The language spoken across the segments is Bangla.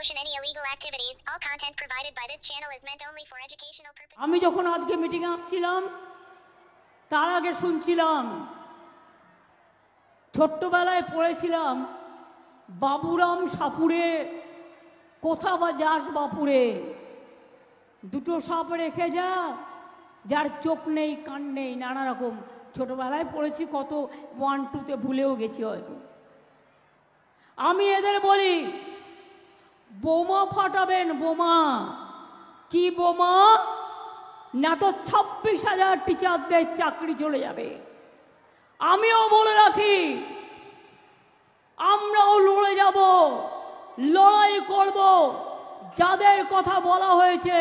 promotion any illegal activities. All content provided by this channel is meant only for educational purposes. আমি যখন আজকে মিটিং আসছিলাম তার আগে শুনছিলাম, ছোট্টবেলায় পড়েছিলাম বাবুরাম সাপুরে, কোথা বা যাস বাপুরে, দুটো সাপ রেখে যা, যার চোখ নেই কান নেই, নানা রকম ছোটবেলায় পড়েছি, কত 1, 2তে ভুলেও গেছি হয়তো। আমি এদের বলি বোমা ফাটাবেন, বোমা। কি বোমা? না তো 26,000 টিচারদের চাকরি চলে যাবে। আমিও বলে রাখি, আমরাও লড়ে যাব, লড়াই করব। যাদের কথা বলা হয়েছে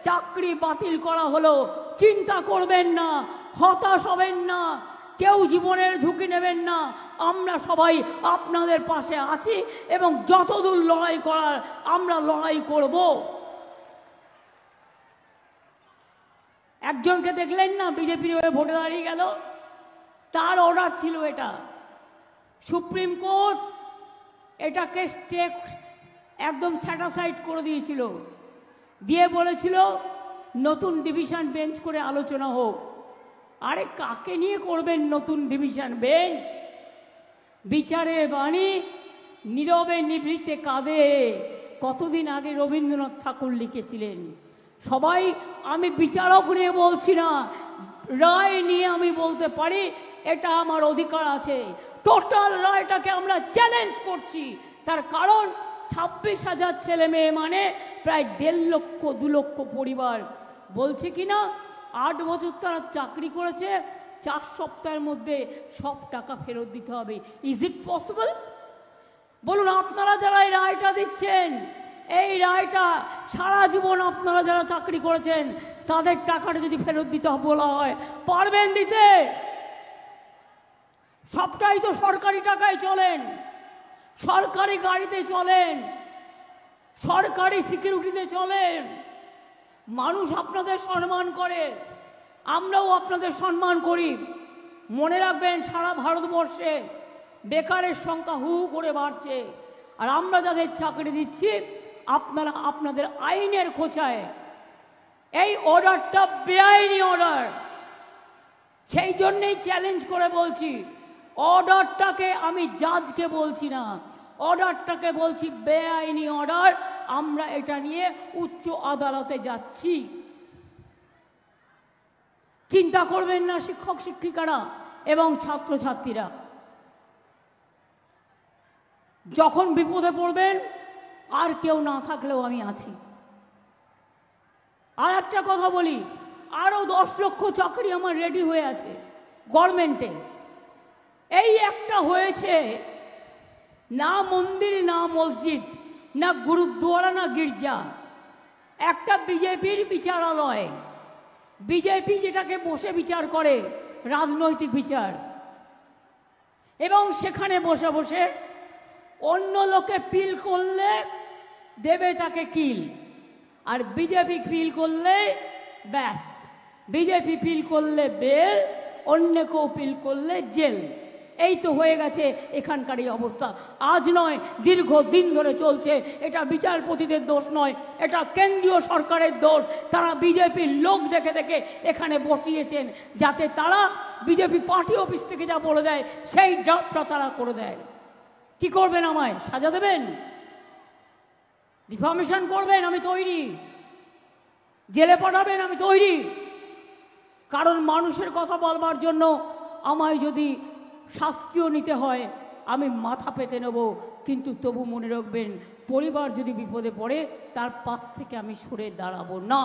চাকরি বাতিল করা হলো, চিন্তা করবেন না, হতাশ হবেন না, কেউ জীবনের ঝুঁকি নেবেন না। আমরা সবাই আপনাদের পাশে আছি এবং যতদূর লড়াই করার আমরা লড়াই করব। একজনকে দেখলেন না বিজেপির হয়ে ভোটে দাঁড়িয়ে গেল, তার অর্ডার ছিল এটা। সুপ্রিম কোর্ট এটাকে একদম স্যাটিসফাইড করে দিয়েছিল, দিয়ে বলেছিল নতুন ডিভিশন বেঞ্চ করে আলোচনা হোক। আরে কাকে নিয়ে করবেন নতুন ডিভিশন বেঞ্চ? বিচারের বাণী নীরবে নিভৃতে কাঁদে, কতদিন আগে রবীন্দ্রনাথ ঠাকুর লিখেছিলেন। সবাই, আমি বিচারক নিয়ে বলছি না, রায় নিয়ে আমি বলতে পারি, এটা আমার অধিকার আছে। টোটাল রায়টাকে আমরা চ্যালেঞ্জ করছি। তার কারণ 26,000 ছেলে মেয়ে মানে প্রায় 1.5 লক্ষ 2 লক্ষ পরিবার। বলছে কি না 8 বছর তারা চাকরি করেছে, 4 সপ্তাহের মধ্যে সব টাকা ফেরত দিতে হবে। Is it possible? বলুন, আপনারা যারা এই রায়টা দিচ্ছেন, এই রায়টা সারা জীবন আপনারা যারা চাকরি করেছেন তাদের টাকাটা যদি ফেরত দিতে বলা হয়, পারবেন দিতে? সবটাই তো সরকারি টাকায় চলেন, সরকারি গাড়িতে চলেন, সরকারি সিকিউরিটিতে চলেন। মানুষ আপনাদের সম্মান করে, আমরাও আপনাদের সম্মান করি। মনে রাখবেন, সারা ভারতবর্ষে বেকারের সংখ্যা হু করে বাড়ছে, আর আমরা যাদের চাকরি দিচ্ছি আপনারা আপনাদের আইনের খোঁচায়, এই অর্ডারটা বেআইনি অর্ডার। সেই জন্যেই চ্যালেঞ্জ করে বলছি, অর্ডারটাকে আমি জাজকে বলছি না, অর্ডারটাকে বলছি বেআইনি অর্ডার। আমরা এটা নিয়ে উচ্চ আদালতে যাচ্ছি। চিন্তা করবেন না শিক্ষক শিক্ষিকারা এবং ছাত্রছাত্রীরা, যখন বিপদে পড়বেন আর কেউ না থাকলেও আমি আছি। আর একটা কথা বলি, আরো 10 লক্ষ চাকরি আমার রেডি হয়ে আছে গভর্নমেন্টে। এই একটা হয়েছে, না মন্দির, না মসজিদ, না গুরুদ্বারা, না গির্জা, একটা বিজেপির বিচারালয়। বিজেপি যেটাকে বসে বিচার করে, রাজনৈতিক বিচার, এবং সেখানে বসে বসে অন্য লোকে পিল করলে দেবে তাকে কিল, আর বিজেপি পিল করলে ব্যাস, বিজেপি পিল করলে বেল, অন্য কেউ পিল করলে জেল। এই তো হয়ে গেছে এখানকার এই অবস্থা। আজ নয়, দীর্ঘদিন ধরে চলছে। এটা বিচারপতিদের দোষ নয়, এটা কেন্দ্রীয় সরকারের দোষ। তারা বিজেপির লোক দেখে দেখে এখানে বসিয়েছেন, যাতে তারা বিজেপি পার্টি অফিস থেকে যা বলে দেয় সেই ড্রাফটটা তারা করে দেয়। কি করবেন? আমায় সাজা দেবেন? ডিফামেশন করবেন? আমি তৈরি। জেলে পাঠাবেন? আমি তৈরি। কারণ মানুষের কথা বলবার জন্য আমায় যদি শাস্তিও নিতে হয় আমি মাথা পেতে নেব, কিন্তু তবু মনে রাখবেন, পরিবার যদি বিপদে পড়ে তার পাশ থেকে আমি সরে দাঁড়াবো না।